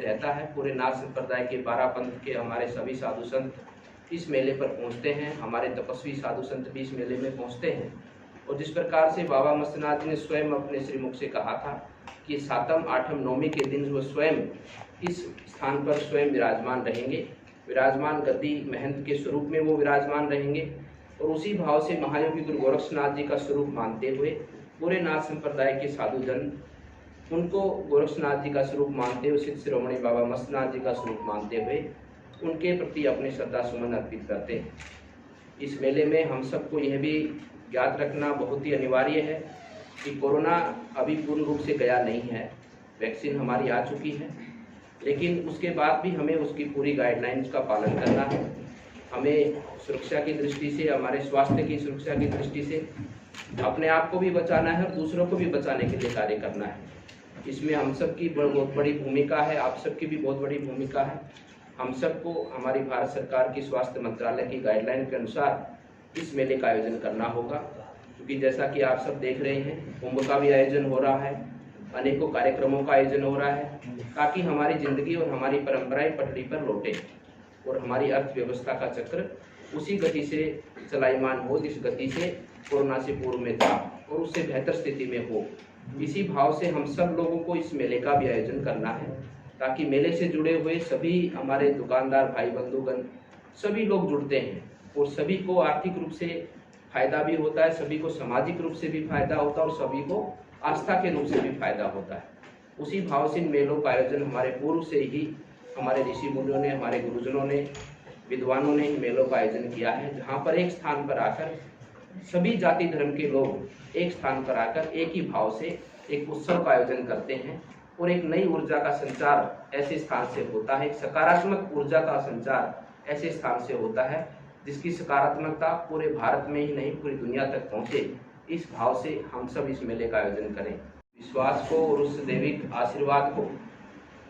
रहता है। पूरे नाथ संप्रदाय के 12 पंथ के हमारे सभी साधु संत इस मेले पर पहुंचते हैं। हमारे तपस्वी साधु संत भी इस मेले में पहुंचते हैं। और जिस प्रकार से बाबा मत्स्यनाथ जी ने स्वयं अपने श्रीमुख से कहा था कि 7म, 8म, 9वीं के दिन वो स्वयं इस स्थान पर स्वयं विराजमान रहेंगे। विराजमान गद्दी महंत के स्वरूप में वो विराजमान रहेंगे। और उसी भाव से महायोगी गुरु गोरक्षनाथ जी का स्वरूप मानते हुए पूरे नाथ संप्रदाय के साधुजन उनको गोरक्षनाथ जी का स्वरूप मानते हुए, सिद्ध शिरोमणि बाबा मत्स्यनाथ जी का स्वरूप मानते हुए उनके प्रति अपने श्रद्धा सुमन अर्पित करते हैं। इस मेले में हम सबको यह भी याद रखना बहुत ही अनिवार्य है कि कोरोना अभी पूर्ण रूप से गया नहीं है। वैक्सीन हमारी आ चुकी है, लेकिन उसके बाद भी हमें उसकी पूरी गाइडलाइंस का पालन करना है। हमें सुरक्षा की दृष्टि से, हमारे स्वास्थ्य की सुरक्षा की दृष्टि से अपने आप को भी बचाना है और दूसरों को भी बचाने के लिए कार्य करना है। इसमें हम सबकी बहुत बड़ी भूमिका है, आप सबकी भी बहुत बड़ी भूमिका है। हम सबको हमारी भारत सरकार की स्वास्थ्य मंत्रालय की गाइडलाइन के अनुसार इस मेले का आयोजन करना होगा, क्योंकि जैसा कि आप सब देख रहे हैं, कुंभ का भी आयोजन हो रहा है, अनेकों कार्यक्रमों का आयोजन हो रहा है, ताकि हमारी जिंदगी और हमारी परंपराएं पटरी पर लौटे और हमारी अर्थव्यवस्था का चक्र उसी गति से चलायमान हो जिस गति से कोरोना से पूर्व में था और उससे बेहतर स्थिति में हो। इसी भाव से हम सब लोगों को इस मेले का भी आयोजन करना है, ताकि मेले से जुड़े हुए सभी हमारे दुकानदार भाई बंधुगण सभी लोग जुड़ते हैं और सभी को आर्थिक रूप से फायदा भी होता है, सभी को सामाजिक रूप से भी फायदा होता है और सभी को आस्था के रूप से भी फायदा होता है। उसी भाव से इन मेलों का आयोजन हमारे पूर्व से ही हमारे ऋषि मुनियों ने, हमारे गुरुजनों ने, विद्वानों ने इन मेलों का आयोजन किया है, जहाँ पर एक स्थान पर आकर सभी जाति धर्म के लोग एक स्थान पर आकर एक ही भाव से एक उत्सव का आयोजन करते हैं और एक नई ऊर्जा का संचार ऐसे स्थान से होता है। एक सकारात्मक ऊर्जा का संचार ऐसे स्थान से होता है जिसकी सकारात्मकता पूरे भारत में ही नहीं पूरी दुनिया तक पहुंचे। इस भाव से हम सब इस मेले का आयोजन करें। विश्वास को और उस दैविक आशीर्वाद को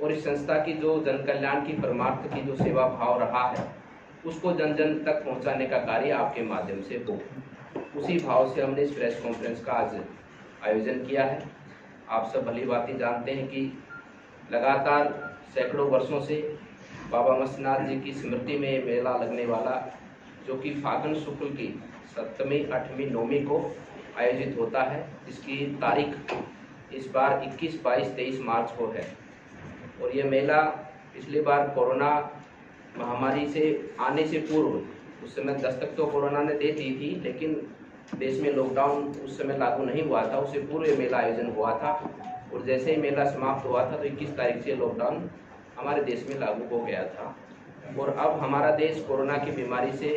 और इस संस्था की जो जन कल्याण की परमार्थ की जो सेवा भाव रहा है उसको जन जन तक पहुंचाने का कार्य आपके माध्यम से हो। उसी भाव से हमने इस प्रेस कॉन्फ्रेंस का आज आयोजन किया है। आप सब भली भांति जानते हैं कि लगातार सैकड़ों वर्षों से बाबा मत्स्यनाथ जी की स्मृति में मेला लगने वाला, जो कि फागुन शुक्ल की 7वीं, 8वीं, 9वीं को आयोजित होता है, जिसकी तारीख इस बार 21, 22, 23 मार्च को है। और ये मेला पिछली बार कोरोना महामारी से आने से पूर्व, उस समय दस्तक तो कोरोना ने दे दी थी, लेकिन देश में लॉकडाउन उस समय लागू नहीं हुआ था, उससे पूर्व ये मेला आयोजन हुआ था। और जैसे ही मेला समाप्त हुआ था तो 21 तारीख से लॉकडाउन हमारे देश में लागू हो गया था। और अब हमारा देश कोरोना की बीमारी से,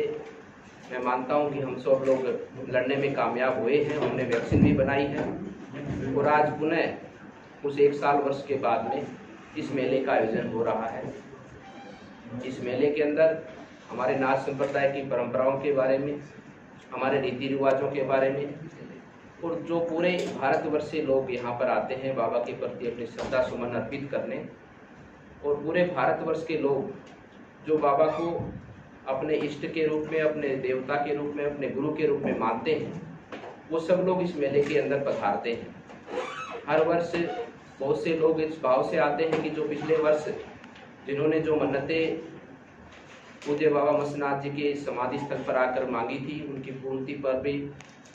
मैं मानता हूं कि हम सब लोग लड़ने में कामयाब हुए हैं। हमने वैक्सीन भी बनाई है और आज पुनः उस 1 साल वर्ष के बाद में इस मेले का आयोजन हो रहा है। इस मेले के अंदर हमारे नाथ संप्रदाय की परंपराओं के बारे में, हमारे रीति रिवाजों के बारे में, और जो पूरे भारतवर्ष से लोग यहाँ पर आते हैं बाबा के प्रति अपनी श्रद्धा सुमन अर्पित करने, और पूरे भारतवर्ष के लोग जो बाबा को अपने इष्ट के रूप में, अपने देवता के रूप में, अपने गुरु के रूप में मानते हैं, वो सब लोग इस मेले के अंदर पधारते हैं। हर वर्ष बहुत से लोग इस भाव से आते हैं कि जो पिछले वर्ष जिन्होंने जो मन्नतें पूज्य बाबा मत्स्यनाथ जी के समाधि स्थल पर आकर मांगी थी, उनकी पूर्ति पर भी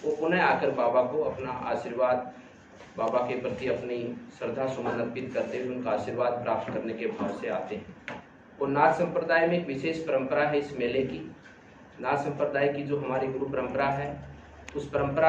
वो पुनः आकर बाबा को अपना आशीर्वाद, बाबा के प्रति अपनी श्रद्धा सुमन अर्पित करते हुए उनका आशीर्वाद प्राप्त करने के भाव से आते हैं। और नाथ संप्रदाय में एक विशेष परंपरा है इस मेले की। नाथ संप्रदाय की जो हमारी गुरु परंपरा है, उस परंपरा